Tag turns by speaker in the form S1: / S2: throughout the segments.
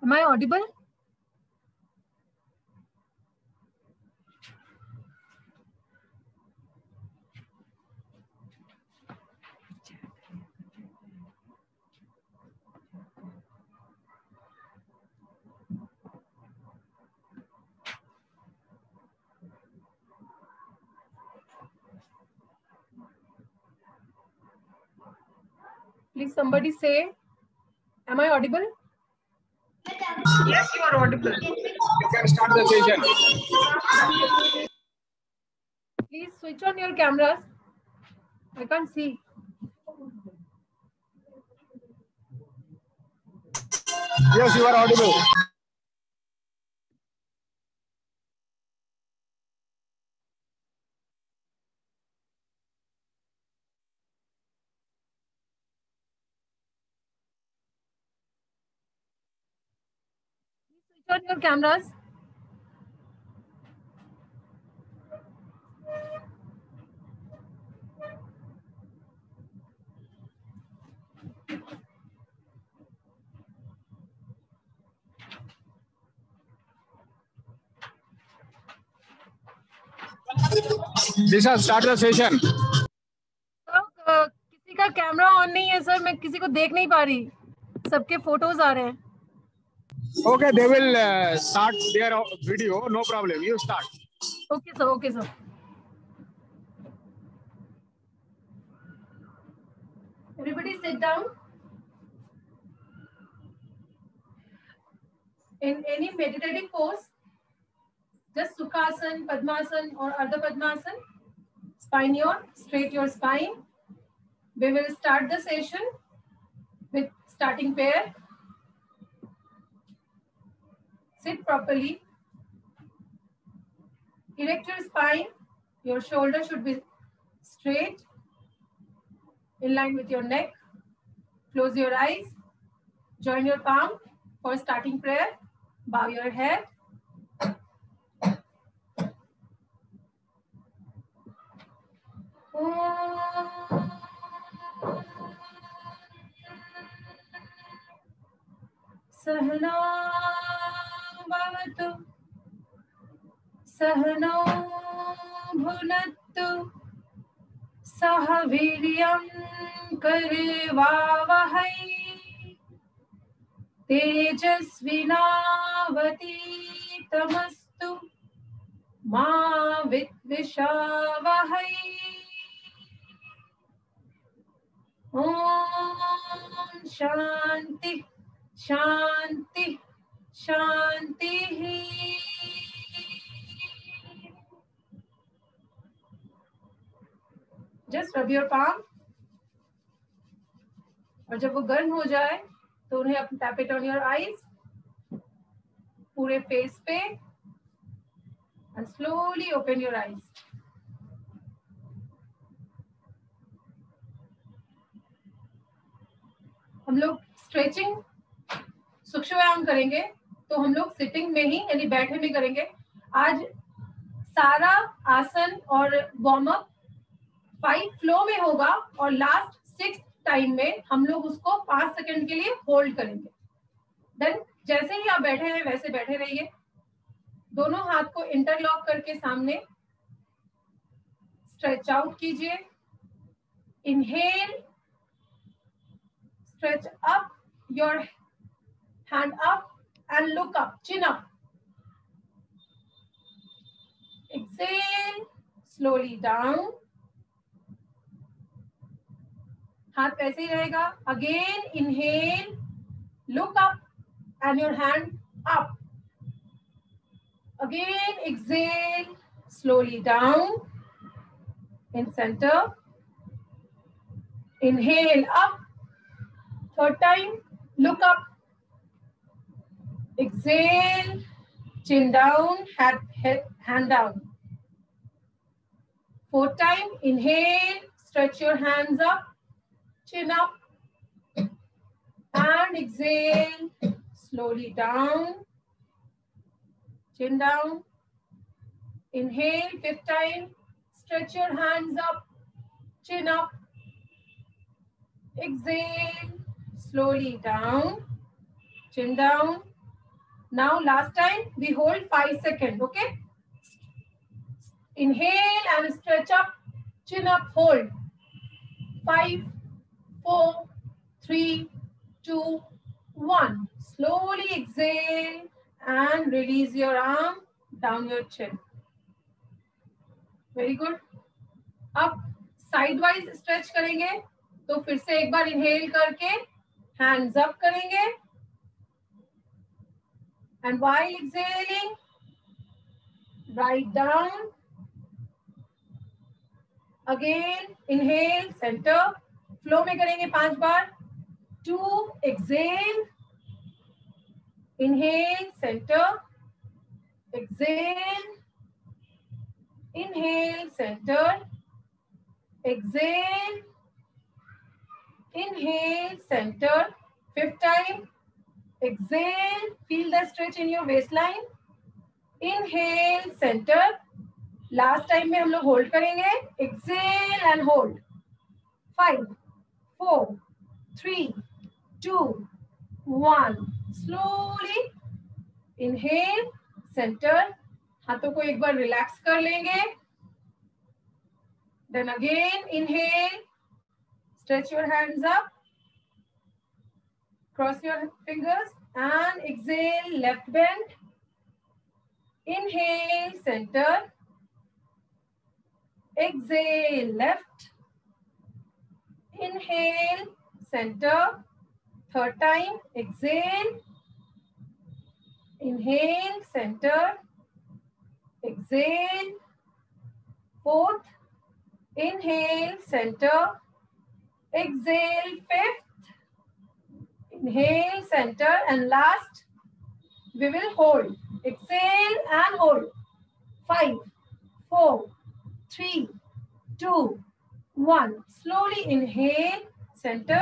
S1: Am I audible? Please somebody say, am I audible?
S2: Yes, you are audible.
S3: You can start the session.
S1: Please switch on your cameras. I can't see.
S3: Yes, you are audible.
S1: Switch on your cameras.
S3: Disha, start the session.
S1: किसी का camera on नहीं है sir, मैं किसी को देख नहीं पा रही, सबके फोटोज आ रहे हैं.
S3: Okay, they will start their video. No problem. You start.
S1: Okay sir, okay sir. Everybody sit down. In any meditative pose, just Sukhasana, Padmasana or Ardha Padmasana. Spine straight your spine. We will start the session with starting pair. Sit properly. Erect your spine. Your shoulder should be straight, in line with your neck. Close your eyes. Join your palm for starting prayer. Bow your head. Sahana bhavatu, Sahano bhunattu, Sahaviryam karvavahai, Tejasvinavaditamastu, Ma vidvishavahai. Om Shanti Shanti Shanti. Just rub your palm. और जब वो गर्म हो जाए तो उन्हें tap it on your eyes, पूरे face पे, and slowly open your eyes. हम लोग स्ट्रेचिंग सूक्ष्म व्यायाम करेंगे, तो हम लोग सिटिंग में ही यानी बैठे में करेंगे. आज सारा आसन और वार्म अप 5 फ्लो में होगा और लास्ट 6 टाइम में हम लोग उसको 5 सेकंड के लिए होल्ड करेंगे. देन जैसे ही आप बैठे हैं वैसे बैठे रहिए. दोनों हाथ को इंटरलॉक करके सामने स्ट्रेच आउट कीजिए. Inhale, stretch up your hand up and look up, chin up. Exhale, slowly down. हाथ वैसे ही रहेगा. Again inhale, look up and your hand up. Again exhale, slowly down. In center. Inhale up. Third time, look up. Exhale, chin down, hand down. Fourth time, inhale, stretch your hands up, chin up, and exhale, slowly down, chin down. Inhale, fifth time, stretch your hands up, chin up, exhale, slowly down, chin down. Now last time we hold 5 seconds. Okay. Inhale and stretch up, chin up, hold. 5, 4, 3, 2, 1. Slowly exhale and release your arm down your chin. Very good. अब sideways stretch करेंगे, तो फिर से एक बार inhale करके hands up करेंगे and while exhaling right down. Again inhale center, flow में करेंगे 5 बार. 2 exhale, inhale center, exhale, inhale center, exhale, inhale center. 5th time, exhale, feel the stretch in your waistline. Inhale center. Last time में हम लोग hold करेंगे. Exhale and hold. 5, 4, 3, 2, 1. Slowly inhale center. हाथों को एक बार रिलैक्स कर लेंगे. Then again inhale, stretch your hands up, cross your fingers and exhale left bend. Inhale center, exhale left, inhale center. 3rd time, exhale, inhale center, exhale. 4th, inhale center, exhale. 5th, inhale center, and last we will hold. Exhale and hold. 5, 4, 3, 2, 1. Slowly inhale, center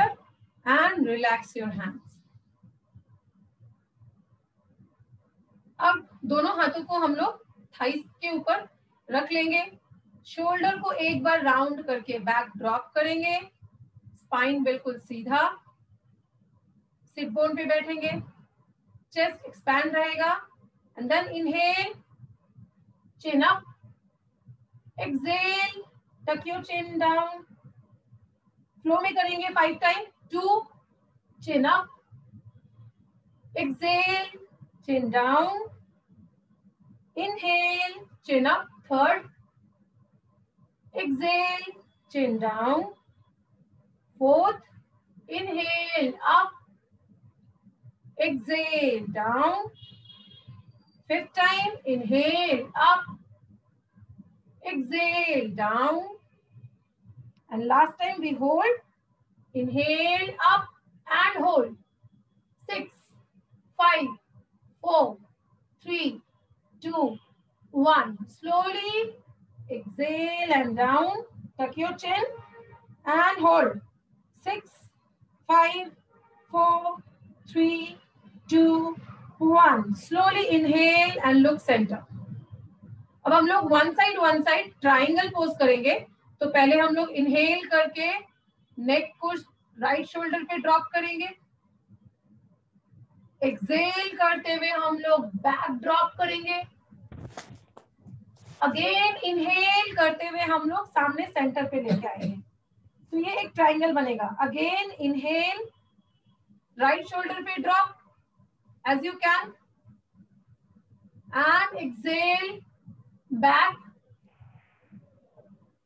S1: and relax your hands. अब दोनों हाथों को हम लोग thighs के ऊपर रख लेंगे. शोल्डर को एक बार राउंड करके बैक ड्रॉप करेंगे. स्पाइन बिल्कुल सीधा. सिट बोन पे बैठेंगे. चेस्ट एक्सपैंड रहेगा. And then inhale, chin up. Exhale, tuck your chin down. Flow में करेंगे 5 time. 2, chin up. Exhale, chin down. Inhale, chin up. 3rd. Exhale, chin down. 4th. Inhale, up. Exhale, down. 5th time. Inhale, up. Exhale, down. And last time we hold. Inhale, up and hold. 6, 5, 4, 3, 2, 1. Slowly exhale and down. Tuck your chin and hold. 6, 5, 4, 3, 2, 1. Slowly inhale and look center. अब हम लोग one side triangle pose करेंगे. तो पहले हम लोग inhale करके नेक को राइट शोल्डर पे ड्रॉप करेंगे. एक्सेल करते हुए हम लोग बैक ड्रॉप करेंगे. अगेन इनहेल करते हुए हम लोग सामने सेंटर पे लेके आएंगे. तो ये एक ट्राइंगल बनेगा. अगेन इनहेल, राइट शोल्डर पे drop as you can, and exhale back.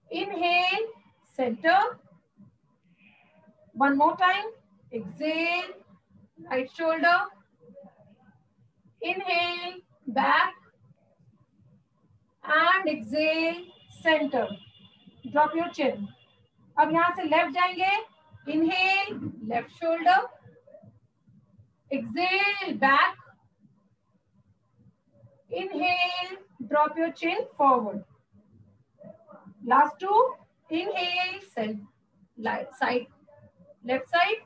S1: Inhale, center. One more time. Exhale, right shoulder. Inhale, back. And exhale, center. Drop your chin. अब यहाँ से लेफ्ट जाएंगे. Inhale, left shoulder. Exhale, back. Inhale, drop your chin forward. Last 2. Inhale, side, left side.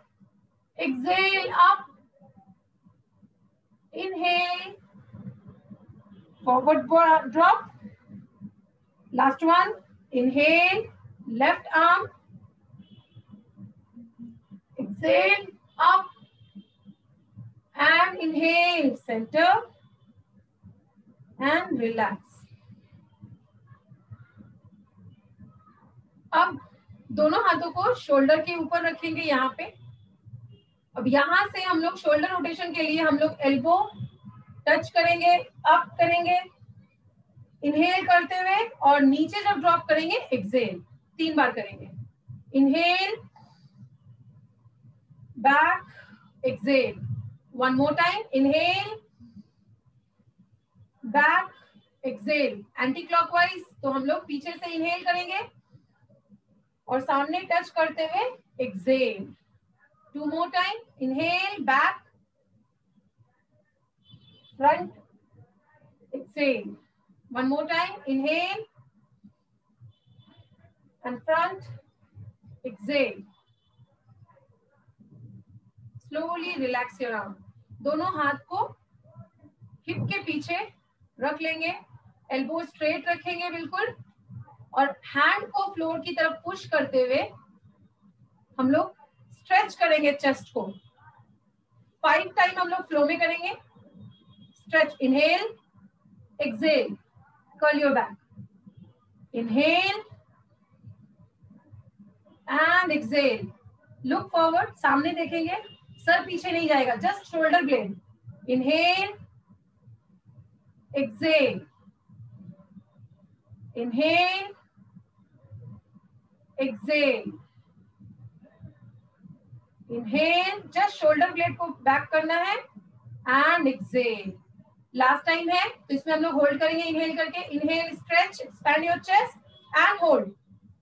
S1: Exhale, up. Inhale, forward drop. Last one. Inhale, left arm. Exhale, up. and inhale, center and relax. अब दोनों हाथों को shoulder के ऊपर रखेंगे यहाँ पे. अब यहाँ से हम लोग शोल्डर रोटेशन के लिए हम लोग एल्बो टच करेंगे, अप करेंगे इनहेल करते हुए, और नीचे जब ड्रॉप करेंगे एक्सेल 3 बार करेंगे. Inhale, back, exhale. One more time. Inhale, back, exhale. Anti clockwise. तो हम लोग पीछे से इनहेल करेंगे और सामने टच करते हुए exhale. 2 more time. Inhale, back, front, exhale. One more time. Inhale and front, exhale. Slowly relax your arm. दोनों हाथ को हिप के पीछे रख लेंगे, एल्बो स्ट्रेट रखेंगे बिल्कुल, और हैंड को फ्लोर की तरफ पुश करते हुए हम लोग स्ट्रेच करेंगे चेस्ट को. 5 टाइम हम लोग फ्लो में करेंगे. Stretch. Inhale, exhale, curl your back. Inhale and exhale. Look forward. सामने देखेंगे, सर पीछे नहीं जाएगा, just shoulder blade. Inhale, exhale. Inhale, exhale. Inhale, just shoulder blade को back करना है and exhale. लास्ट टाइम है तो इसमें हम लोग होल्ड करेंगे. इनहेल करके, inhale, stretch, expand your chest and hold.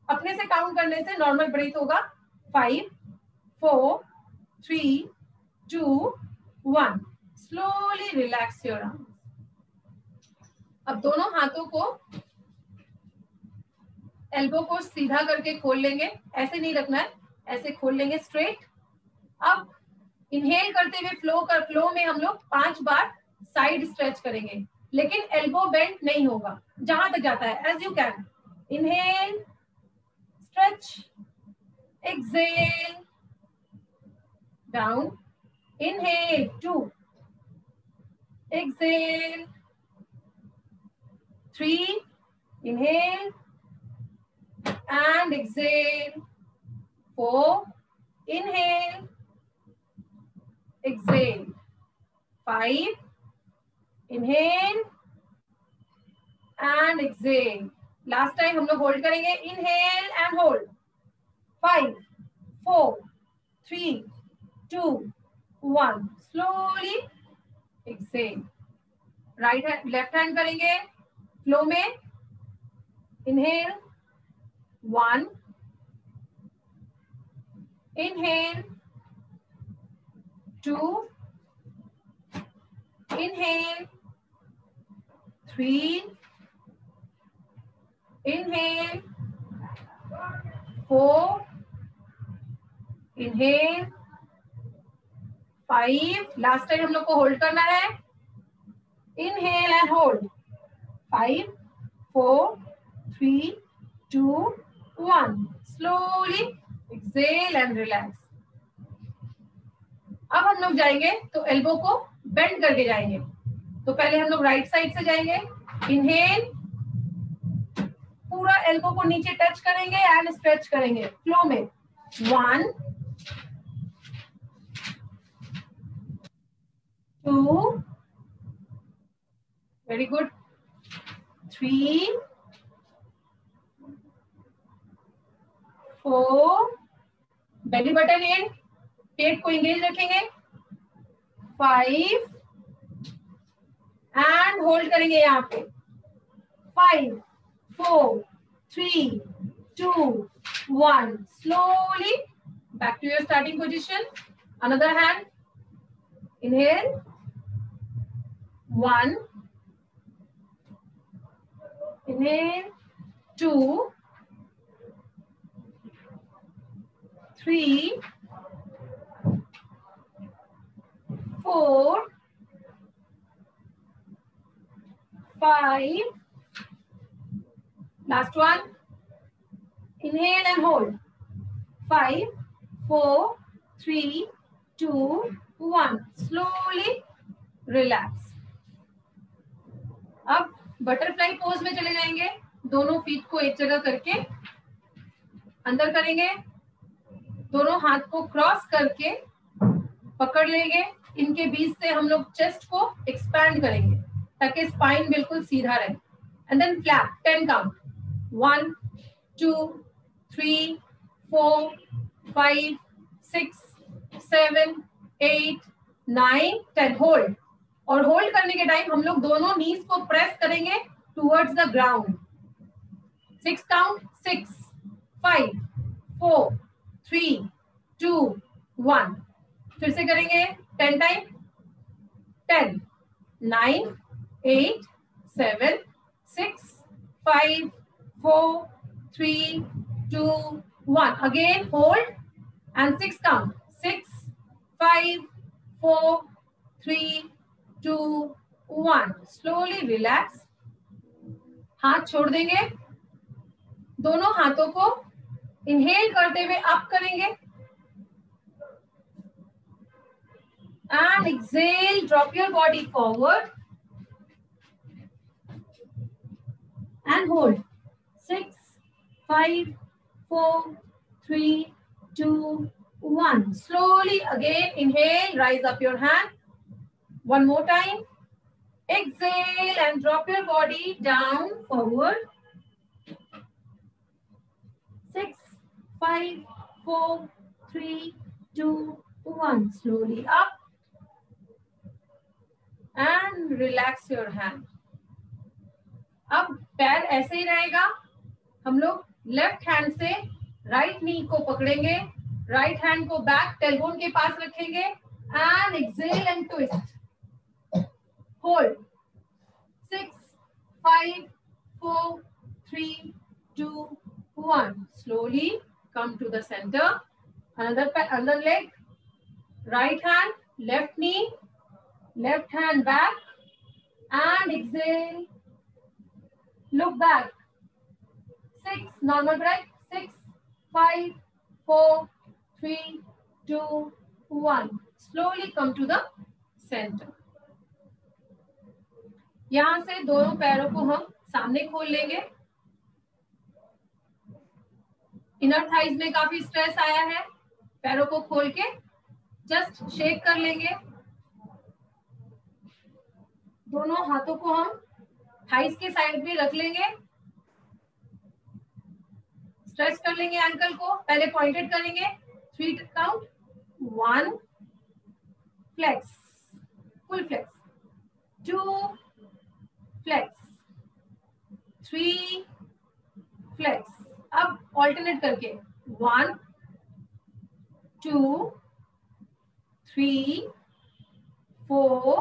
S1: अपने से काउंट करने से नॉर्मल ब्रीथ होगा. 5, 4, 3, 2, 1. Slowly relax your arms. अब दोनों हाथों को एल्बो को सीधा करके खोल लेंगे. ऐसे नहीं रखना है, ऐसे खोल लेंगे स्ट्रेट. अब इनहेल करते हुए फ्लो में हम लोग 5 बार साइड स्ट्रेच करेंगे, लेकिन एल्बो बेंड नहीं होगा, जहां तक जाता है as you can. Inhale, stretch, exhale, down. Inhale, 2, exhale, 3, inhale and exhale, 4, inhale, exhale, 5, inhale and exhale. Last time हम लोग होल्ड करेंगे. Inhale and hold. 5, 4, 3, 2, 1. Slowly exhale. Right hand, left hand करेंगे फ्लो में. Inhale, 1, inhale, 2, inhale, 3, inhale, 4, inhale, 5. Last time हम लोग को hold करना है. Inhale and hold. 5, 4, 3, 2, 1. Slowly exhale and relax. अब हम लोग जाएंगे तो एल्बो को बेंड करके जाएंगे. तो पहले हम लोग राइट साइड से जाएंगे. इनहेल, पूरा एल्बो को नीचे टच करेंगे एंड स्ट्रेच करेंगे फ्लो में. 1, 2, वेरी गुड. 3, 4, बेली बटन इन, पेट को इंगेज रखेंगे. 5 एंड होल्ड करेंगे यहाँ पे. 5, 4, 3, 2, 1. Slowly back to your starting position. Another hand. Inhale. 1. Inhale. 2, 3, 4, 5. Last one. Inhale and hold. 5, 4, 3, 2, 1. Slowly relax. अब बटरफ्लाई पोज में चले जाएंगे. दोनों फीट को एक जगह करके अंदर करेंगे. दोनों हाथ को क्रॉस करके पकड़ लेंगे. इनके बीच से हम लोग चेस्ट को एक्सपैंड करेंगे ताकि स्पाइन बिल्कुल सीधा रहे. And then flap 10 count. 1 2 3 4 5 6 7 8 9 10. Hold. और होल्ड करने के टाइम हम लोग दोनों नीज को प्रेस करेंगे टुवर्ड्स द ग्राउंड. 6 काउंट. 6 5 4 3 2 1. फिर से करेंगे 10 time. 10 9 8 7 6 5 4 3 2 1. Again hold and 6 count. 6 5 4 3 2 1. Slowly relax. हाथ छोड़ देंगे. दोनों हाथों को इनहेल करते हुए अप करेंगे and exhale. Drop your body forward and hold. 6 5 4 3 2 1. Slowly again inhale, rise up your hand. One more time. Exhale and drop your body down forward. 6 5 4 3 2 1. Slowly up and relax your hand. अब पैर ऐसे ही रहेगा. हम लोग left hand से right knee को पकड़ेंगे. Right hand को बैक टेलबोन के पास रखेंगे and exhale and twist. Hold. 6 5 4 3 2 1. Slowly come to the center. Another leg. Right hand, left knee, left hand back and exhale. Look back. 6 normal breath. 6 5 4 3 2 1. Slowly come to the center. यहां से दोनों पैरों को हम सामने खोल लेंगे. इनर थाइज में काफी स्ट्रेस आया है. पैरों को खोल के जस्ट शेक कर लेंगे. दोनों हाथों को हम थाइज के साइड में रख लेंगे. स्ट्रेच कर लेंगे एंकल को. पहले पॉइंटेड करेंगे. 3 count. 1 flex, full flex. 2 flex. 3 flex. अब ऑल्टरनेट करके 1 2 3 4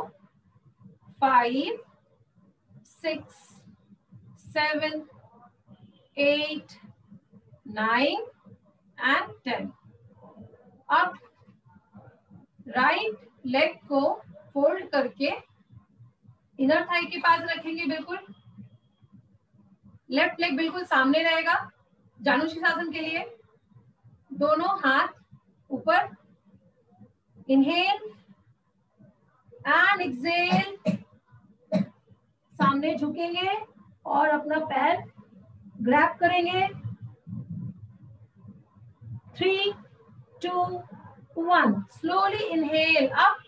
S1: 5 6 7 8 9 and 10. अब राइट लेग को फोल्ड करके इनर थाई के पास रखेंगे. बिल्कुल लेफ्ट लेग बिल्कुल सामने रहेगा जानु शीर्षासन के लिए. दोनों हाथ ऊपर. Inhale and exhale. सामने झुकेंगे और अपना पैर ग्रैब करेंगे. 3 2 1. Slowly inhale up.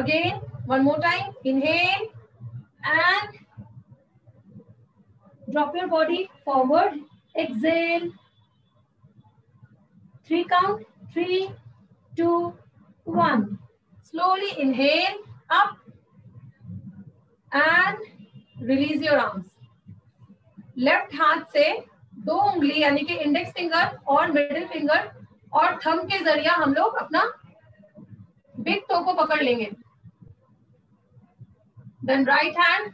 S1: Again, one more time. Inhale and drop your body forward. Exhale. 3 count. 3 2 1. Slowly inhale up and release your arms. Left हाथ से 2 उंगली यानी कि इंडेक्स फिंगर और मिडिल फिंगर और थंब के जरिए हम लोग अपना बिग टो को पकड़ लेंगे. देन राइट हैंड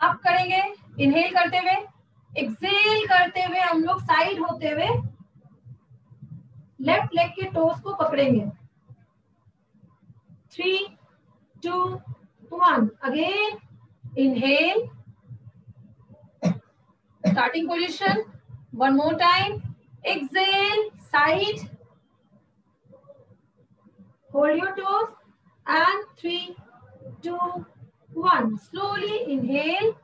S1: अप करेंगे. इनहेल करते हुए. एक्सेल करते हुए हम लोग साइड होते हुए लेफ्ट लेग के टोस को पकड़ेंगे. 3 2 1. Again inhale. Starting position. One more time. Exhale. Side. Hold your toes and 3, 2, 1. Slowly inhale.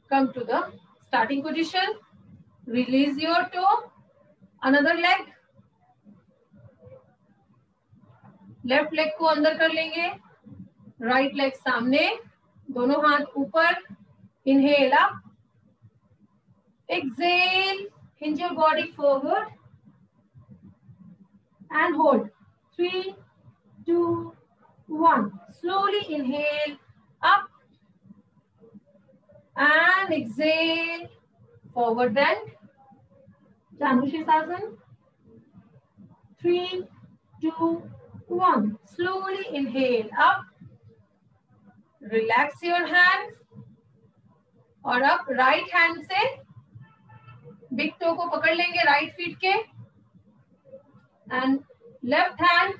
S1: Come to the starting position. Release your toe. Another leg. Left leg को अंदर कर लेंगे. Right leg सामने. दोनों हाथ ऊपर. Inhale up. Exhale. Hinge your body forward. And hold. 3, 2, 1. Slowly inhale up. And exhale. Forward bend. Janushirasana. 3, 2, 1. Slowly inhale up. Relax your hands. और अब राइट हैंड से बिग टो को पकड़ लेंगे राइट फीट के. And left hand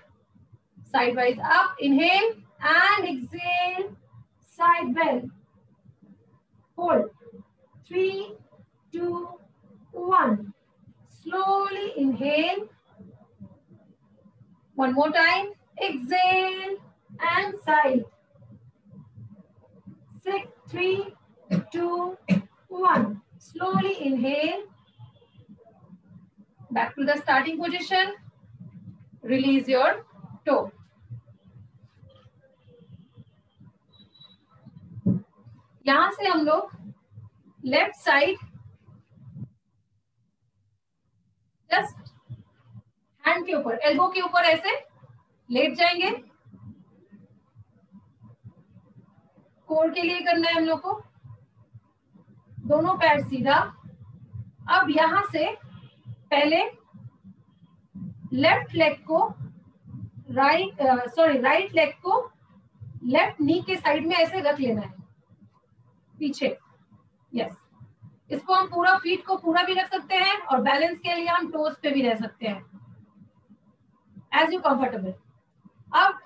S1: side wise up. Inhale and exhale. Side bend. Hold. 3, 2, 1. Slowly inhale. One more time. Exhale and side. 6, 3, 2, 1. Slowly inhale. Back to the starting position. Release your toe. यहां से हम लोग left side just hand के ऊपर, elbow के ऊपर ऐसे late जाएंगे. कोर के लिए करना है हम लोग को. दोनों पैर सीधा. अब यहां से पहले लेफ्ट लेग को राइट लेग को लेफ्ट नी के साइड में ऐसे रख लेना है पीछे. यस. इसको हम पूरा फीट को पूरा भी रख सकते हैं और बैलेंस के लिए हम टोज पे भी रह सकते हैं. As you comfortable. अब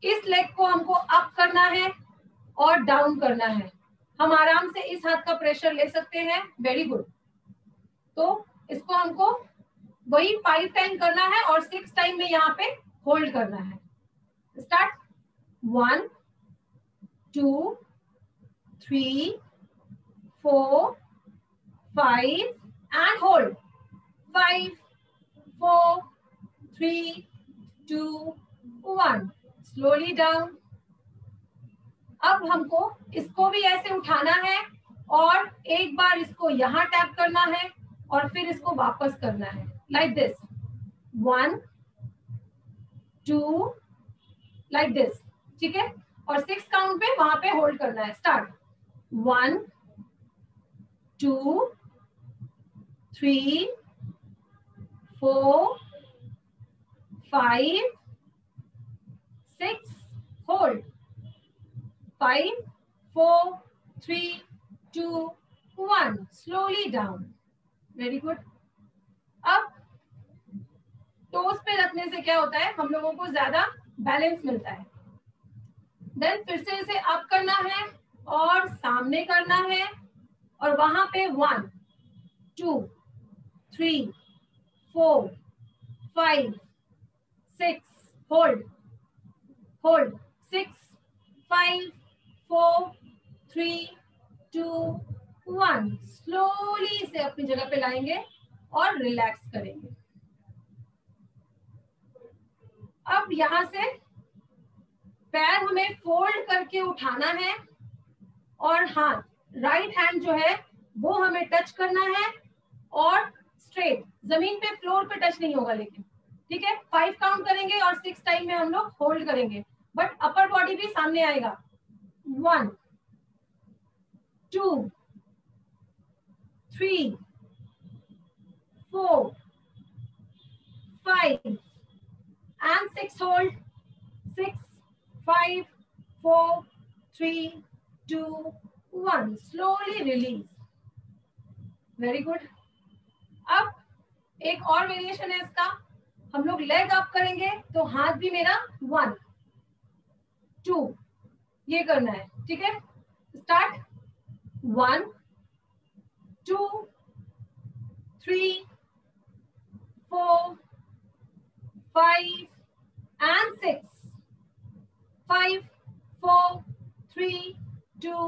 S1: इस लेग को हमको अप करना है और डाउन करना है. हम आराम से इस हाथ का प्रेशर ले सकते हैं. Very good. तो इसको हमको वही 5 टाइम करना है और 6 टाइम में यहाँ पे होल्ड करना है. Start. 1, 2, 3, 4, 5 and hold. 5, 4, 3, 2, 1. Slowly down. अब हमको इसको भी ऐसे उठाना है और एक बार इसको यहाँ टैप करना है और फिर इसको वापस करना है. Like this. 1, 2 like this. ठीक है. और 6 काउंट पे वहां पे होल्ड करना है. Start. 1, 2, 3, 4, 5, 6. Hold. 5, 4, 3, 2, 1. Slowly down. Very good. अब टोस पे रखने से क्या होता है, हम लोगों को ज्यादा बैलेंस मिलता है. देन फिर से इसे अप करना है और सामने करना है और वहां पे 1, 2, 3, 4, 5, 6. होल्ड. होल्ड. 6, 5, 4, 3, 2, 1. स्लोली इसे अपनी जगह पे लाएंगे और रिलैक्स करेंगे. अब यहां से पैर हमें फोल्ड करके उठाना है और हाथ राइट हैंड जो है वो हमें टच करना है और स्ट्रेट. जमीन पे फ्लोर पे टच नहीं होगा लेकिन. ठीक है. 5 काउंट करेंगे और 6 टाइम में हम लोग होल्ड करेंगे बट अपर बॉडी भी सामने आएगा. 1, 2, 3, 4, 5 and 6. Hold. 6, 5, 4, 3, 2, 1. Slowly release. Very good. अब एक और वेरिएशन है इसका. हम लोग लेग अप करेंगे तो हाथ भी मेरा 1, 2 ये करना है. ठीक है. Start. 1, 2, 3, 4, 5, and 6. 5, 4, 3, 2,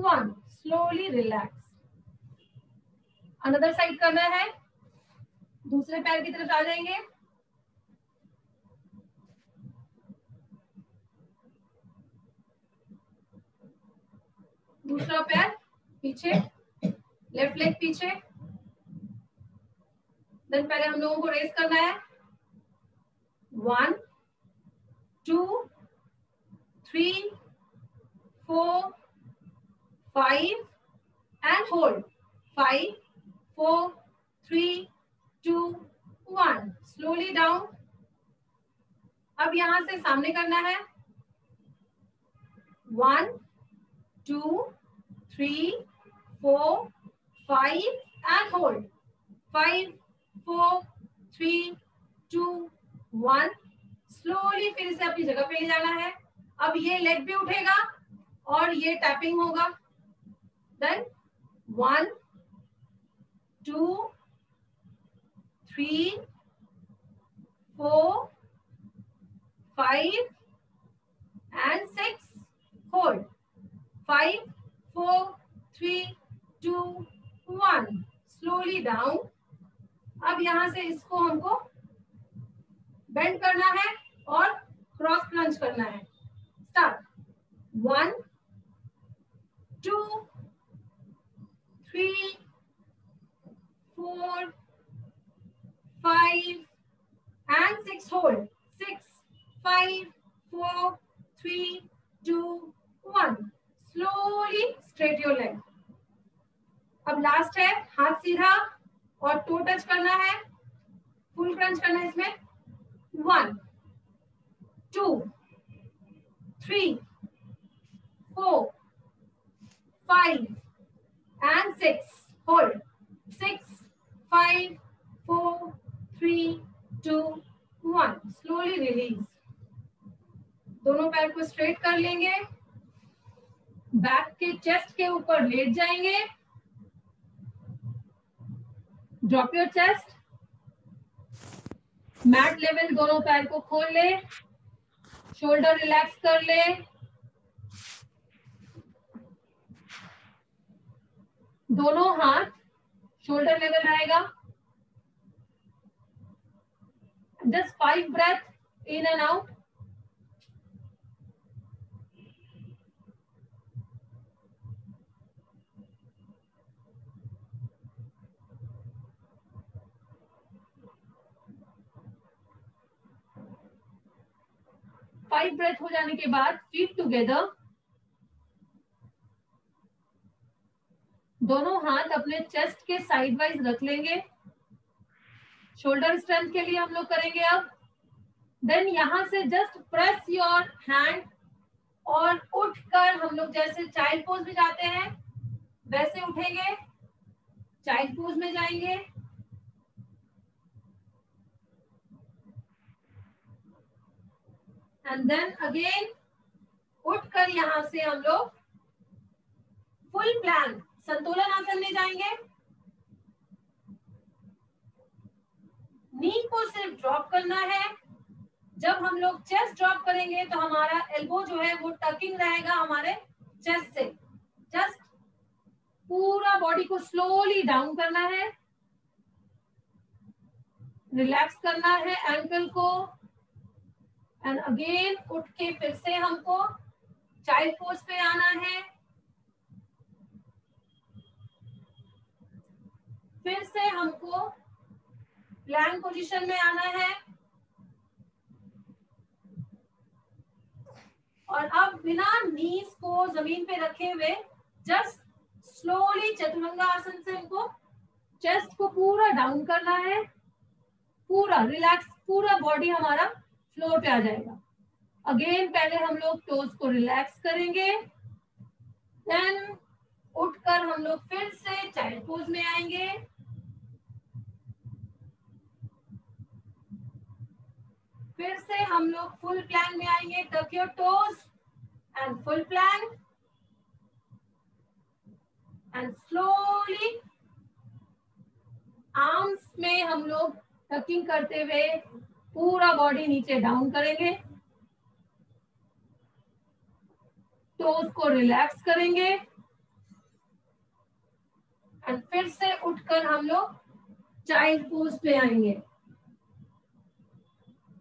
S1: 1. Slowly relax. Another side करना है, दूसरे पैर की तरफ आ जाएंगे. दूसरा पैर पीछे, लेफ्ट लेग पीछे. देन पहले हम लोगों को रेस करना है. 1, 2, 3, 4, 5 and hold. 5, 4, 3, 2, 1. Slowly down. अब यहां से सामने करना है. 1, 2, 3, 4, 5 and hold. 5, 4, 3, 2, 1. स्लोली फिर से अपनी जगह पे ले जाना है. अब ये लेग भी उठेगा और ये टैपिंग होगा. Then 1, 2, 3, 4, 5 and 6. Hold. 5, 4, 3, 2, 1. Slowly down. अब यहां से इसको हमको बेंड करना है और क्रॉस क्रंच करना है. Start. 1, 2, 3, 4, 5 and 6. Hold. 6, 5, 4, 3, 2, 1. Slowly straight your leg. अब लास्ट है, हाथ सीधा और टो टच करना है. फुल क्रंच करना है इसमें. 1, 2, 3, 4, 5 and 6. Hold. 6, 5, 4, 3, 2, 1. Slowly release. दोनों पैर को स्ट्रेट कर लेंगे. बैक के चेस्ट के ऊपर लेट जाएंगे. Drop your chest. Mat level दोनों पैर को खोल ले. शोल्डर रिलैक्स कर ले. दोनों हाथ शोल्डर लेवल रहेगा. Just 5 breath in and out. Five breath हो जाने के बाद फीट टुगेदर. दोनों हाथ अपने चेस्ट के साइड वाइज रख लेंगे. शोल्डर स्ट्रेंथ के लिए हम लोग करेंगे अब. देन यहां से जस्ट प्रेस योर हैंड और उठकर हम लोग जैसे चाइल्ड पोज में जाते हैं वैसे उठेंगे. चाइल्ड पोज में जाएंगे. एंड देन अगेन उठकर यहां से हम लोग फुल प्लैंक संतुलन आसन में जाएंगे. नी को सिर्फ ड्रॉप करना है. जब हम लोग चेस्ट ड्रॉप करेंगे तो हमारा एल्बो जो है वो टकिंग रहेगा हमारे चेस्ट से. जस्ट पूरा बॉडी को स्लोली डाउन करना है. रिलैक्स करना है एंकल को. एंड अगेन उठ के फिर से हमको चाइल्ड पोज पे आना है. फिर से हमको प्लैंक पोजीशन में आना है. और अब बिना नीज को जमीन पे रखे हुए जस्ट स्लोली चतुरंगासन से हमको चेस्ट को पूरा डाउन करना है. पूरा रिलैक्स, पूरा बॉडी हमारा फ्लोर पे आ जाएगा. अगेन पहले हम लोग टोज को रिलैक्स करेंगे. देन उठकर हम लोग फिर से चाइल्ड पोज में आएंगे. फिर से हम लोग फुल प्लैंक में आएंगे. Tuck your toes and full plank. And slowly arms में हम लोग टकिंग करते हुए पूरा बॉडी नीचे डाउन करेंगे, टोज को रिलैक्स करेंगे एंड फिर से उठकर हम लोग चाइल्ड पोज पे आएंगे।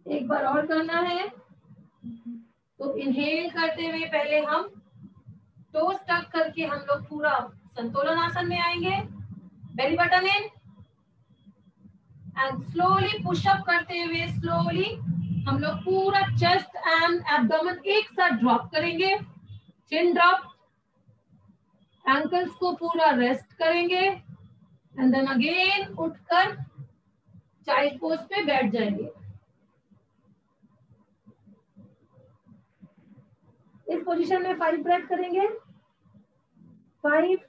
S1: एक बार और करना है। तो इनहेल करते हुए पहले हम टोज टक करके हम लोग पूरा संतुलन आसन में आएंगे, belly button in and slowly pushup करते हुए स्लोली हम लोग पूरा चेस्ट एंड एब्डोमेन एक साथ ड्रॉप करेंगे, चिन ड्रॉप, एंकल्स को पूरा रेस्ट करेंगे एंड देन अगेन उठकर चाइल्ड पोज पे बैठ जाएंगे। इस पोजीशन में 5 ब्रेथ करेंगे। 5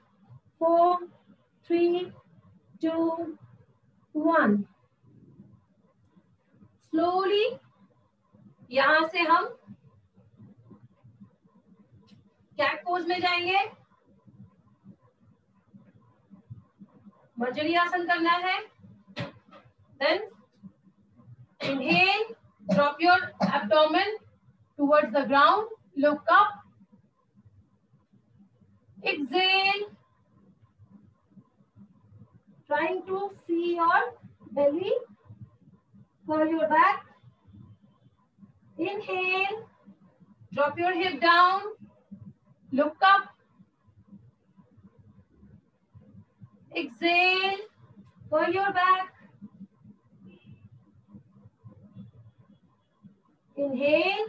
S1: 4 3 2 1। स्लोली यहां से हम कैट पोज में जाएंगे। मर्जरी आसन करना है। Then inhale, drop your abdomen towards the ground, look up, exhale, trying to see your belly, curl your back, inhale, drop your hip down, look up, exhale, curl your back, inhale,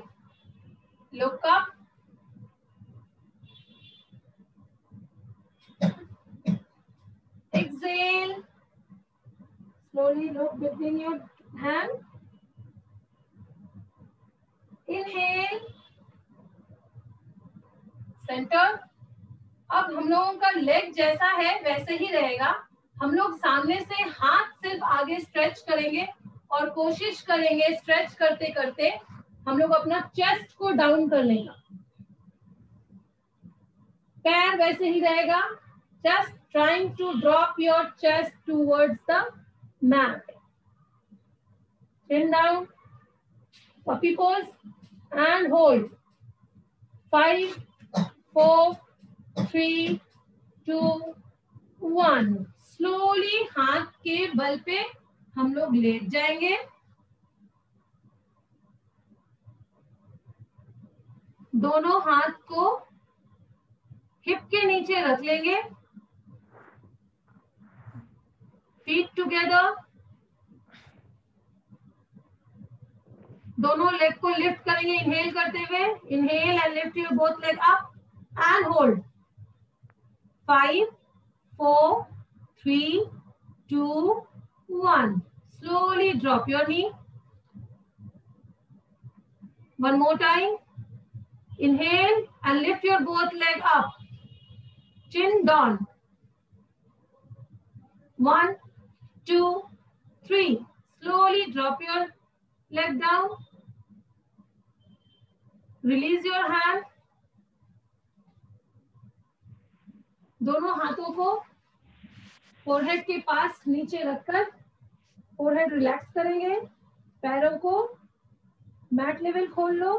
S1: look up, exhale, slowly look between your hand, inhale, centre. अब हम लोगों का leg जैसा है वैसे ही रहेगा। हम लोग सामने से हाथ सिर्फ आगे स्ट्रेच करेंगे और कोशिश करेंगे स्ट्रेच करते करते हम लोग अपना चेस्ट को डाउन कर लेंगे। पैर वैसे ही रहेगा, just trying to drop your chest towards the mat. Chin down, puppy pose and hold. 5 4 3 2 1। Slowly हाथ के बल पे हम लोग लेट जाएंगे। दोनों हाथ को हिप के नीचे रख लेंगे, फीट टुगेदर। दोनों लेग को लिफ्ट करेंगे इनहेल करते हुए। Inhale and lift your both leg up and hold. 5 4 3 2 1। Slowly drop your knee. One more time. Inhale and lift your both leg up. Chin down. 1 2 3. Slowly drop your leg down. Release your hand. दोनों हाथों को forehead के पास नीचे रखकर forehead relax करेंगे। पैरों को mat level खोल लो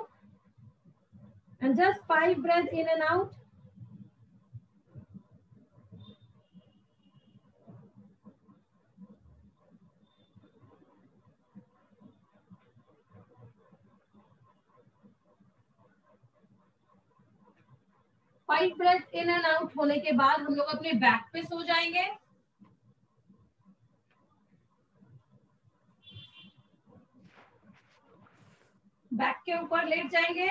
S1: and just 5 breath in and out. Five breath in and out होने के बाद हम लोग अपने बैक पे सो जाएंगे। बैक के ऊपर लेट जाएंगे,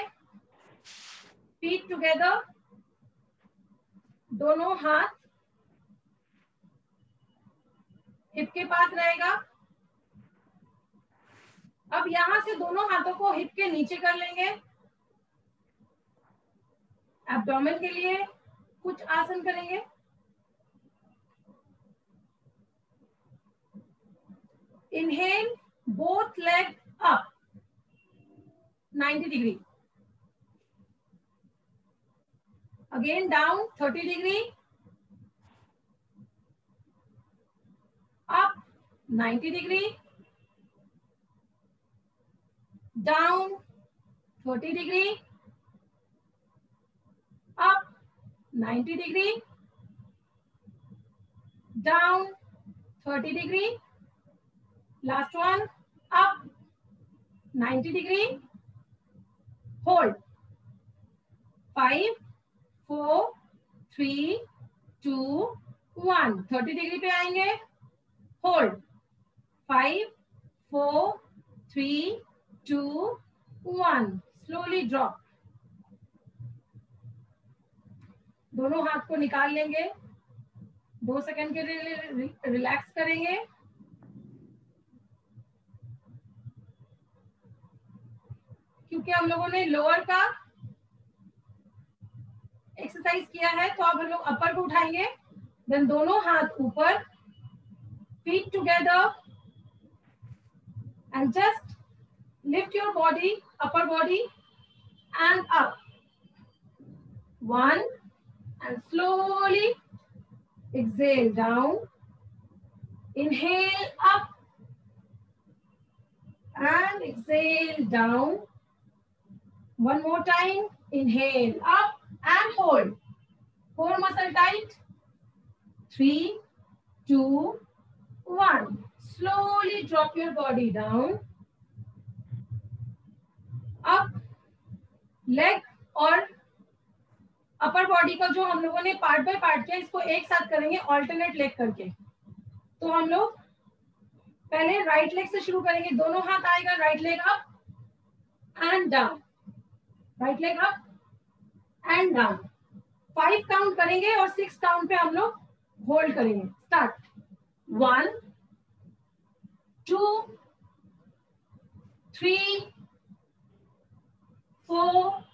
S1: फीट टुगेदर, दोनों हाथ हिप के पास रहेगा। अब यहां से दोनों हाथों को हिप के नीचे कर लेंगे। एब्डोमेन के लिए कुछ आसन करेंगे। Inhale, both leg up 90 degree, again down 30 degree, up 90 degree, down 30 degree, up 90 degree, down 30 degree, last one, up 90 degree, hold 5 4 3 2 1, 30 degree पे आएंगे, hold 5 4 3 2 1, slowly drop. दोनों हाथ को निकाल लेंगे, 2 सेकंड के लिए रिलैक्स करेंगे. क्योंकि हम लोगों ने लोअर का एक्सरसाइज किया है, तो अब हम लोग अपर को उठाएंगे. देन दोनों हाथ ऊपर, feet together, and just lift your body, upper body and up. 1 and slowly exhale down, inhale up and exhale down. One more time, inhale up and hold. Core muscle tight. 3 2 1. Slowly drop your body down. Up, leg और upper body का जो हम लोगों ने part by part किया, इसको एक साथ करेंगे ऑल्टरनेट लेग करके. तो हम लोग पहले राइट लेग से शुरू करेंगे. दोनों हाथ आएगा, right leg up and down, right leg up and down. 5 count करेंगे और 6 काउंट पे हम लोग होल्ड करेंगे. Start. 1 2 3 4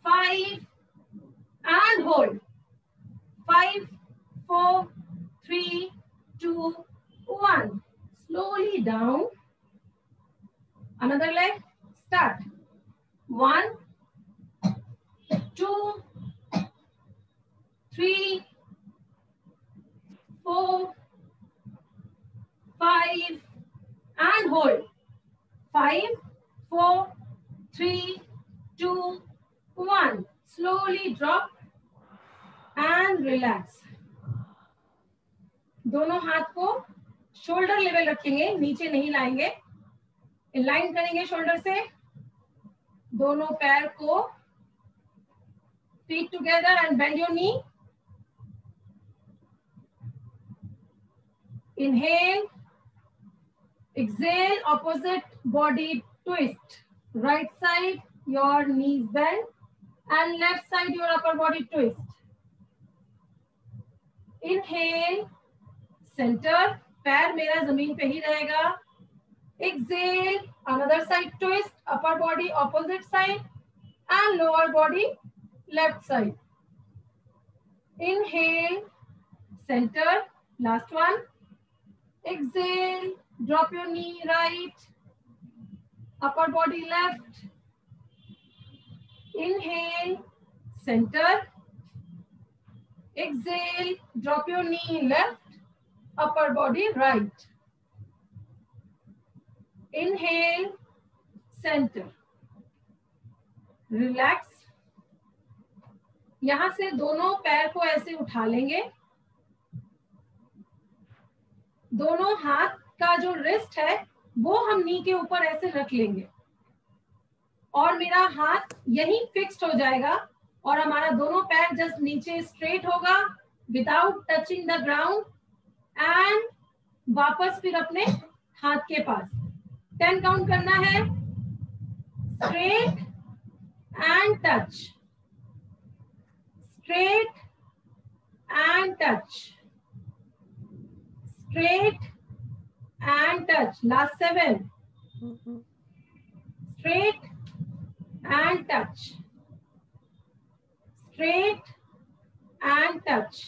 S1: 5 and hold. 5 4 3 2 1. Slowly down. Another leg. Start. 1 2 3 4 5 and hold. 5 4 3 2 1. Slowly drop and relax. दोनों हाथ को शोल्डर लेवल रखेंगे, नीचे नहीं लाएंगे. लाइन करेंगे शोल्डर से. दोनों पैर को feet together and bend your knee. Inhale, exhale, opposite body twist. Right side, your knees bend, and left side, your upper body twist. Inhale, center, पैर मेरा जमीन पे ही रहेगा. Exhale, another side twist, upper body opposite side, and lower body left side. Inhale, center, last one. Exhale, drop your knee right, upper body left. Inhale, center. Exhale, drop your knee left, upper body right. Inhale, center. Relax. यहां से दोनों पैर को ऐसे उठा लेंगे. दोनों हाथ का जो रिस्ट है वो हम नी के ऊपर ऐसे रख लेंगे और मेरा हाथ यहीं फिक्स्ड हो जाएगा और हमारा दोनों पैर जस्ट नीचे स्ट्रेट होगा without touching the ground. And वापस फिर अपने हाथ के पास 10 काउंट करना है. Straight and touch, straight and touch, straight and touch. Last 7. Straight and touch, straight and touch.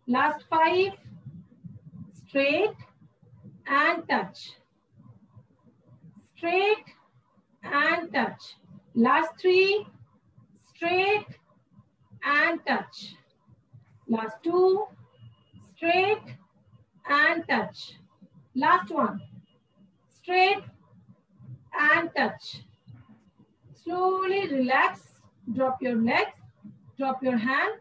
S1: Last 5. Straight and touch, straight and touch. Last 3. Straight and touch. Last 2. Straight and touch. Last one. Straight and touch. Slowly relax. Drop your legs. Drop your hand.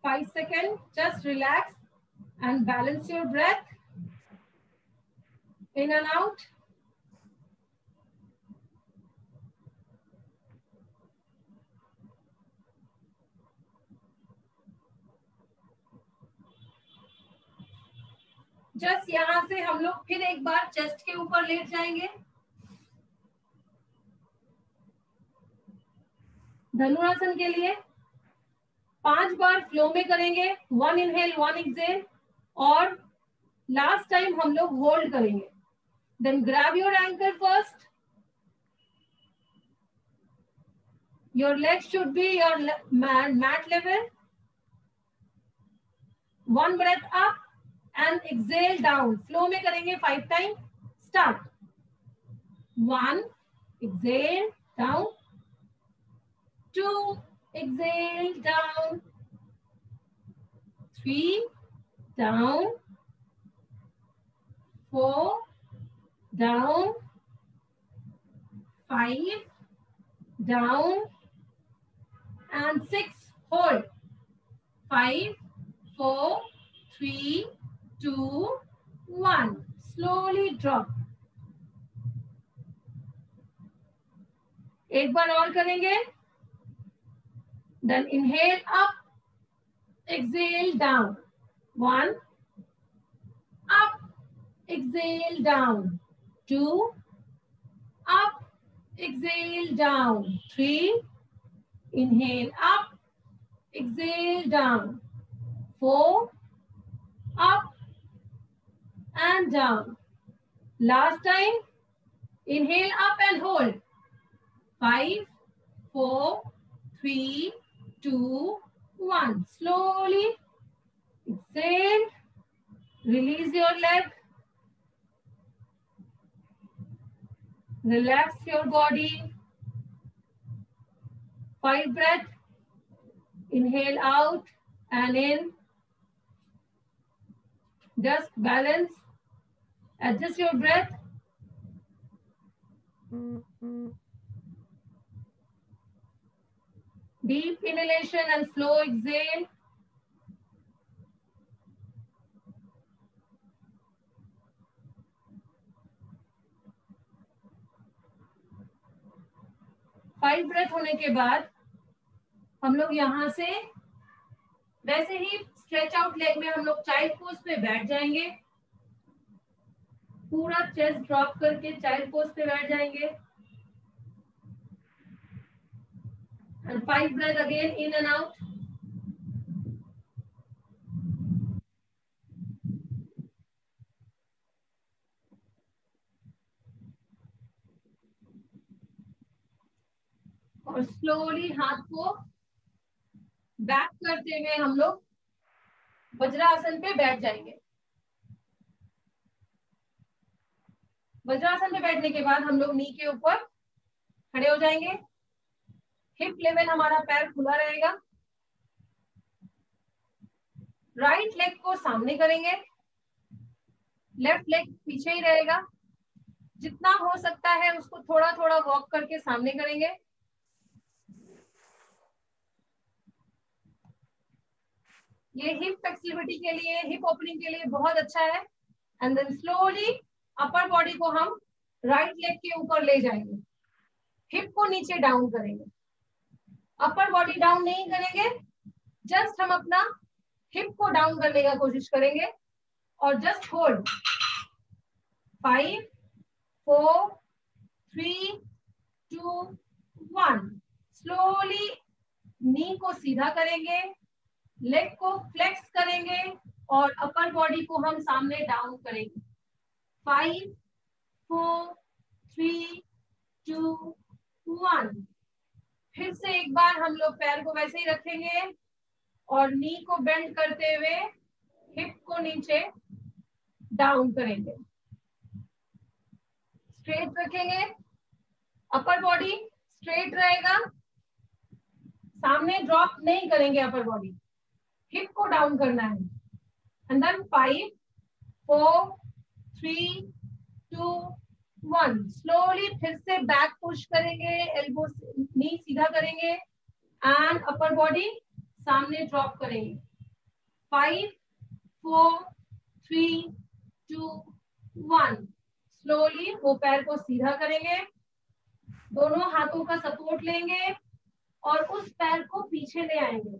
S1: 5 seconds. Just relax and balance your breath. In and out. Just यहां से हम लोग फिर एक बार chest के ऊपर लेट जाएंगे. धनुरासन के लिए 5 बार फ्लो में करेंगे. 1 इनहेल 1 एक्सहेल और लास्ट टाइम हम लोग होल्ड करेंगे. Then grab your anchor first. Your leg should be your mat level. 1 breath up and exhale down. Flow में करेंगे 5 time. Start. 1 exhale down. 2 exhale down. 3 down. 4 down. 5 down and 6. Hold. 5 4 3 2 1. Slowly drop. एक बार और करेंगे. Then inhale up, exhale down. 1 up, exhale down. 2 up, exhale down. 3 inhale up, exhale down. 4 up and down. Last time, inhale up and hold. 5 4 3 2 1. Slowly exhale. Release your leg. Relax your body. 5 breath. Inhale out and in. Just balance. Adjust your breath. Deep inhalation and slow exhale. Five breath होने के बाद हम लोग यहाँ से वैसे ही stretch out leg में हम लोग चाइल्ड पोज पे बैठ जाएंगे. पूरा चेस्ट ड्रॉप करके चाइल्ड पोज पे बैठ जाएंगे. And 5 breath again in and out. और स्लोली हाथ को बैक करते हुए हम लोग वज्रासन पे बैठ जाएंगे. वज्रासन पे बैठने के बाद हम लोग नी के ऊपर खड़े हो जाएंगे. हिप लेवल हमारा पैर खुला रहेगा. राइट लेग को सामने करेंगे. लेफ्ट लेग पीछे ही रहेगा. जितना हो सकता है उसको थोड़ा थोड़ा वॉक करके सामने करेंगे. ये हिप फ्लेक्सिबिलिटी के लिए, हिप ओपनिंग के लिए बहुत अच्छा है. And then slowly upper body को हम राइट लेग के ऊपर ले जाएंगे. हिप को नीचे डाउन करेंगे. अपर बॉडी डाउन नहीं करेंगे. जस्ट हम अपना हिप को डाउन करने का कोशिश करेंगे और जस्ट होल्ड. 5 4 3 2 1. स्लोली नी को सीधा करेंगे. लेग को फ्लेक्स करेंगे और अपर बॉडी को हम सामने डाउन करेंगे. 5 4 3 2 1. फिर से एक बार हम लोग पैर को वैसे ही रखेंगे और नी को बेंड करते हुए हिप को नीचे डाउन करेंगे. स्ट्रेट रखेंगे. अपर बॉडी स्ट्रेट रहेगा. सामने ड्रॉप नहीं करेंगे. अपर बॉडी हिप को डाउन करना है. एंड देन 5 4 3 2 1 स्लोली फिर से बैक पुश करेंगे, एल्बो नी सीधा करेंगे एंड अपर बॉडी सामने ड्रॉप करेंगे। 5 4 3 2 1 स्लोली वो पैर को सीधा करेंगे, दोनों हाथों का सपोर्ट लेंगे और उस पैर को पीछे ले आएंगे।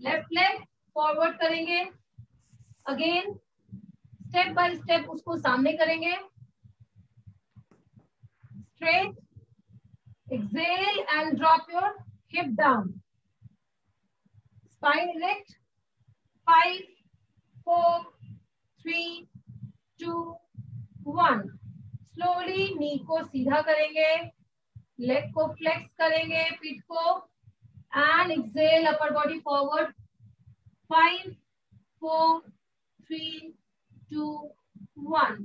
S1: लेफ्ट लेग फॉरवर्ड करेंगे, अगेन स्टेप बाय स्टेप उसको सामने करेंगे। Straight, exhale and drop your hip down, spine erect. 5 4 3 2 1 slowly knee को सीधा करेंगे, लेग को फ्लेक्स करेंगे, पीठ को and exhale upper body forward. 5 4 3 2 1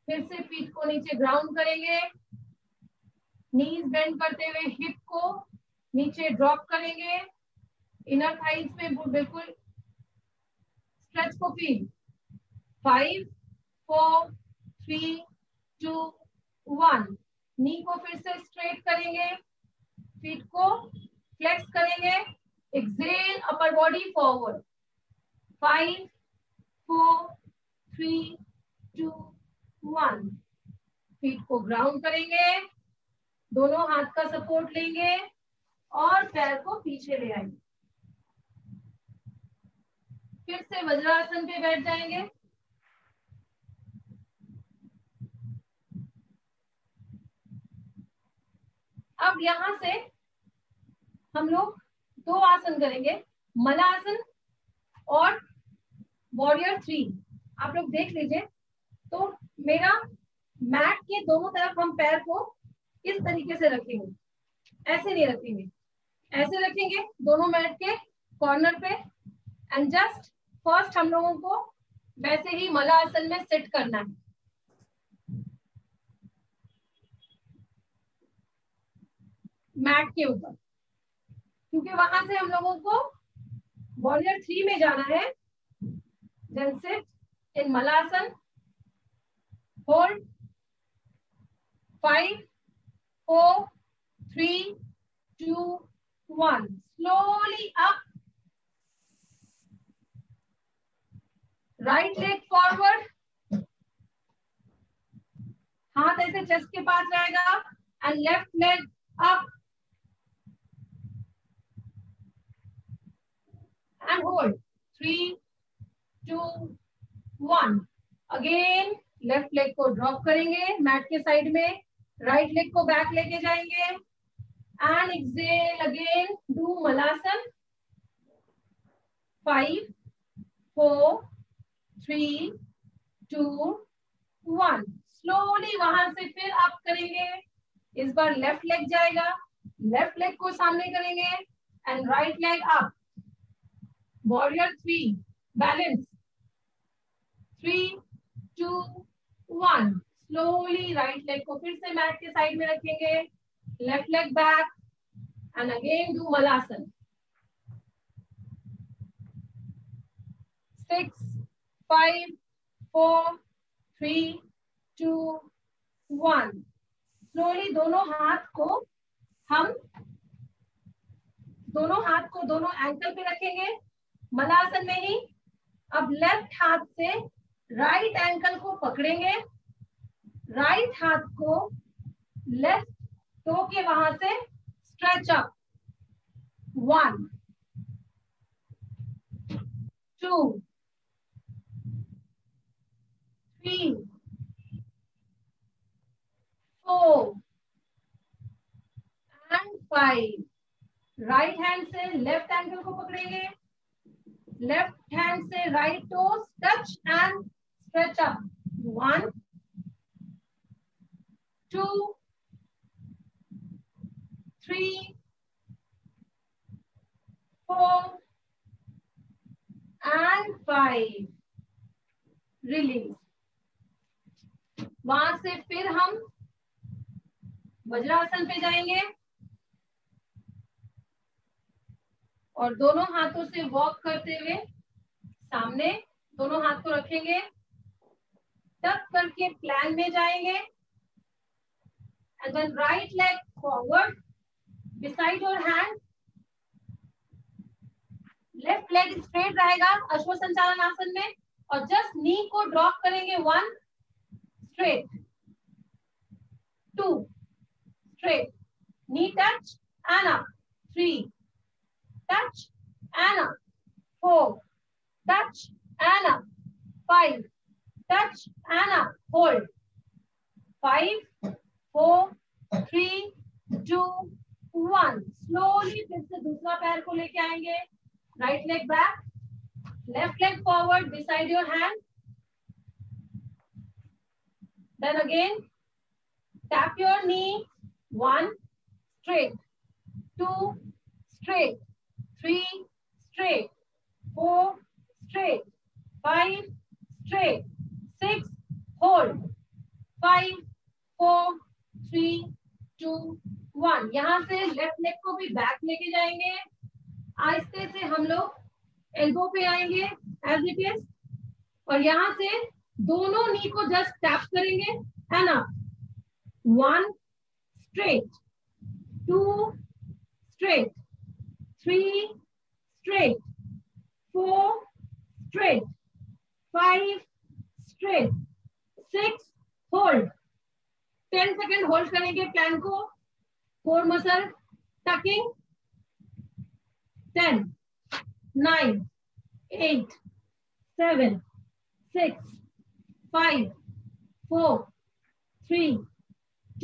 S1: फिर से पीठ को नीचे ग्राउंड करेंगे, नीज बेंड करते हुए हिप को नीचे ड्रॉप करेंगे, इनर थाइज पे बिल्कुल स्ट्रेच को फील। 5 4 3 2 1 नी को फिर से स्ट्रेट करेंगे, फीट को फ्लेक्स करेंगे, exhale upper body forward. 5 4 3 2 1 feet को ग्राउंड करेंगे, दोनों हाथ का सपोर्ट लेंगे और पैर को पीछे ले आएंगे। फिर से वज्रासन पे बैठ जाएंगे। अब यहां से हम लोग 2 आसन करेंगे, मलासन और वॉरियर 3। आप लोग देख लीजिए, तो मेरा मैट के दोनों तरफ हम पैर को इस तरीके से रखेंगे, ऐसे नहीं रखेंगे, ऐसे रखेंगे दोनों मैट के कॉर्नर पे एंड जस्ट फर्स्ट हम लोगों को वैसे ही मलासन में सेट करना है। मैट के ऊपर, क्योंकि वहां से हम लोगों को वॉरियर 3 में जाना है। Then sit in Malasana, hold. 5 4 3 2 1 slowly up, right leg forward, हाथ ऐसे चेस्ट के पास रहेगा and left leg up and hold. 3 2 1 again left leg को ड्रॉप करेंगे मैट के साइड में, राइट लेग को बैक लेके जाएंगे and exhale again do Malasana. 5 4 3 2 1 slowly वहां से फिर अप करेंगे। इस बार लेफ्ट लेग जाएगा, लेफ्ट लेग को सामने करेंगे and right leg up. Warrior 3 balance. 3 2 1 slowly right leg को फिर से मैट के साइड में रखेंगे, left leg back and again do malasana. 6 5 4 3 2 1 slowly दोनों हाथ को दोनों एंकल पे रखेंगे मलासन में ही। अब लेफ्ट हाथ से राइट एंकल को पकड़ेंगे, राइट हाथ को लेफ्ट टो के वहां से stretch up. 1 2 3 4 and 5 right hand से लेफ्ट एंकल को पकड़ेंगे, लेफ्ट हैंड से right toes touch and stretch up. 1 2 3 4 and 5 release. वहां से फिर हम वज्रासन पे जाएंगे और दोनों हाथों से वॉक करते हुए सामने दोनों हाथ को रखेंगे टक करके प्लान में जाएंगे and then right leg forward beside your hand, left leg straight रहेगा अश्व संचालन आसन में और जस्ट नी को ड्रॉप करेंगे 1 straight, 2 straight, knee touch and up, 3 touch and up, 4 touch and up, 5 touch and up, hold, 5 4 3 2 1, slowly फिर से दूसरा पैर को लेके आएंगे, right leg back, left leg forward beside your hand, then again tap your knee, 1 straight, 2 straight, 3 straight, 4 straight, 5 straight, 6 hold, 5 4 3 2 1. यहाँ से left leg को भी बैक लेके जाएंगे, आहिस्ते से हम लोग एल्बो पे आएंगे एज इट इज और यहाँ से दोनों नी को जस्ट टैप करेंगे and up, 1 straight, 2 straight, 3 straight, 4 straight, 5 straight, 6 hold, 10 second hold करेंगे प्लान को, core muscle talking, 10 9 8 7 6 5 4 3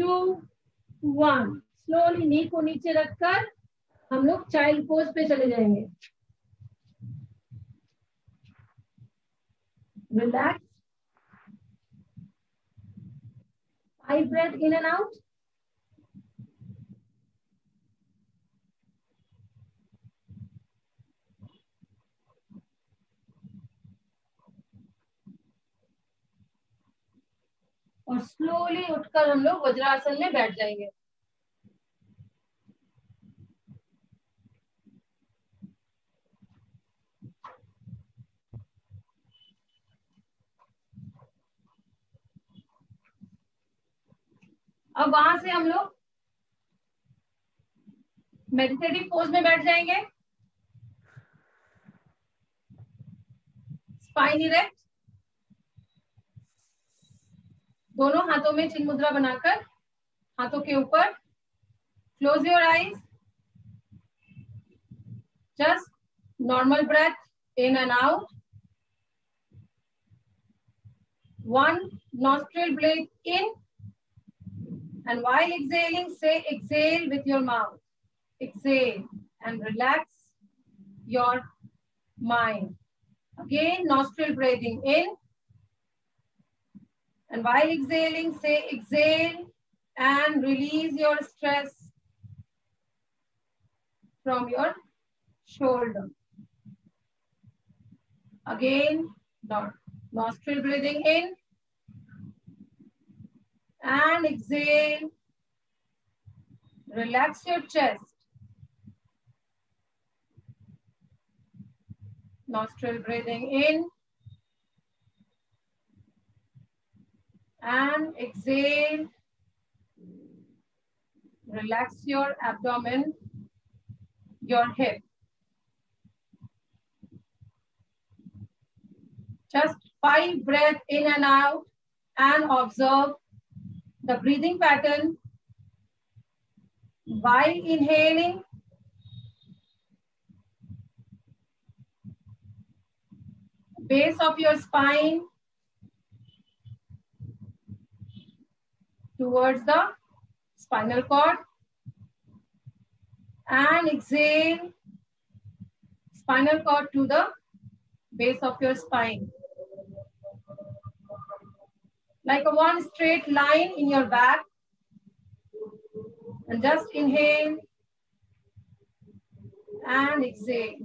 S1: 2 1. Slowly knee को नीचे रखकर हम लोग चाइल्ड पोज पे चले जाएंगे. Relax, 5 breath in and out. और स्लोली उठकर हम लोग वज्रासन में बैठ जाएंगे. अब वहां से हम लोग मेडिटेटिव पोज में बैठ जाएंगे. स्पाइन इरेक्ट, दोनों हाथों में चिन्ह मुद्रा बनाकर हाथों के ऊपर. Close your eyes, just normal breath in and out. 1 nostril breath in, and while exhaling say exhale with your mouth. Exhale and relax your mind. Again nostril breathing in, and while exhaling say exhale and release your stress from your shoulder. Again nostril breathing in and exhale, relax your chest. Nostril breathing in and exhale, relax your abdomen, your hip. Just 5 breaths in and out and observe the breathing pattern. While inhaling, base of your spine towards the spinal cord, and exhale, spinal cord to the base of your spine. Like a one straight line in your back. And just inhale and exhale.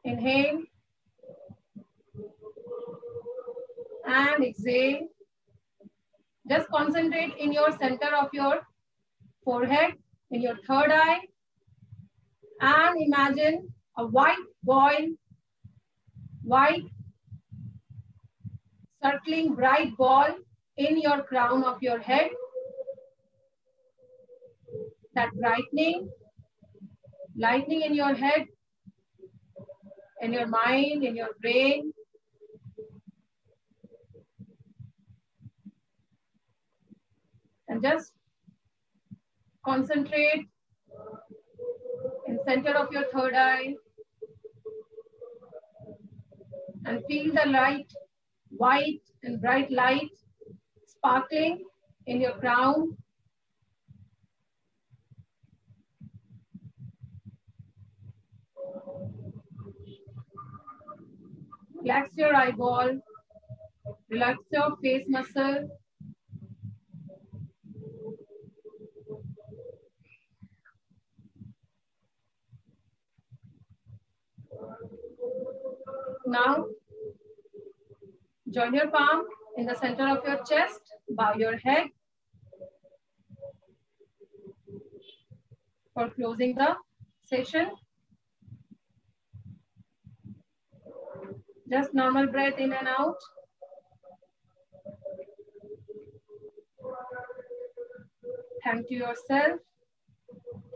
S1: Inhale and exhale. Just concentrate in your center of your forehead, in your third eye, and imagine a white ball white circling bright ball in your crown of your head. That brightening, lightning in your head, in your mind, in your brain. And just concentrate in center of your third eye and feel the light, white and bright light sparkling in your crown. Relax your eyeball, relax your face muscle. Now, join your palm in the center of your chest, bow your head for closing the session. Just normal breath in and out. Thank to yourself.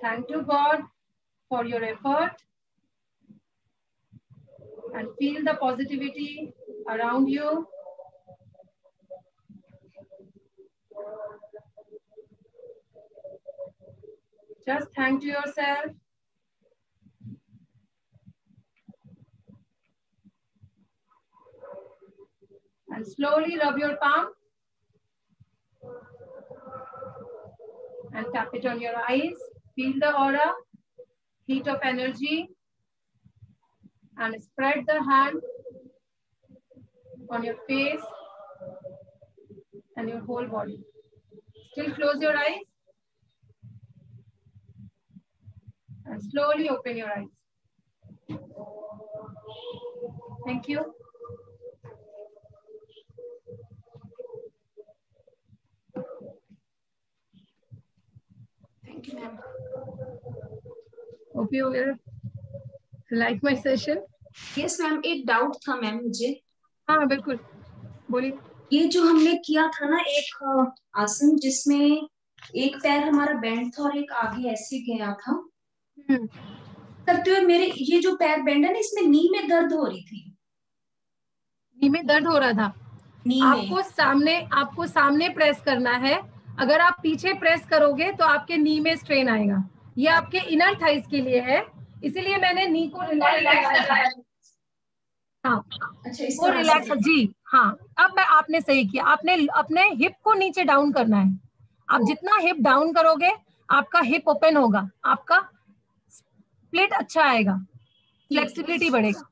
S1: Thank to God for your effort. And feel the positivity around you. Just thank to yourself. And slowly rub your palm. And tap it on your eyes. Feel the aura, heat of energy. And spread the hand on your face and your whole body. Still close your eyes. And slowly open your eyes. Thank you.
S4: Thank you, ma'am.
S1: Hope you will like my session.
S4: Yes, ma'am. एक doubt था ma'am मुझे.
S1: हाँ बिल्कुल बोलिए.
S4: ये जो हमने किया था ना एक आसन जिसमें एक पैर हमारा बेंड था और एक आगे ऐसे गया था. करते हुए मेरे ये जो पैर बेंड है ना इसमें नी में दर्द हो रही थी.
S1: नी में दर्द हो रहा था. आपको सामने प्रेस करना है. अगर आप पीछे प्रेस करोगे तो आपके नी में स्ट्रेन आएगा. ये आपके इनर थाइस के लिए है, इसीलिए मैंने नी को रिलैक्स कराया. हाँ अच्छा वो रिलैक्स जी. हाँ अब आपने सही किया. आपने अपने हिप को नीचे डाउन करना है. आप जितना हिप डाउन करोगे आपका हिप ओपन होगा, आपका स्प्लिट अच्छा आएगा, फ्लेक्सिबिलिटी बढ़ेगा.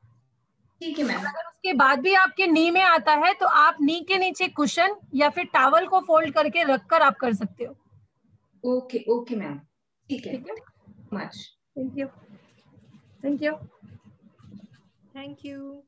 S4: ठीक है मैम.
S1: अगर उसके बाद भी आपके नी में आता है तो आप नी के नीचे कुशन या फिर टॉवल को फोल्ड करके रखकर आप कर सकते हो.
S4: Okay okay ma'am. ठीक है. Much.
S1: Thank you. Thank you.
S2: Thank you.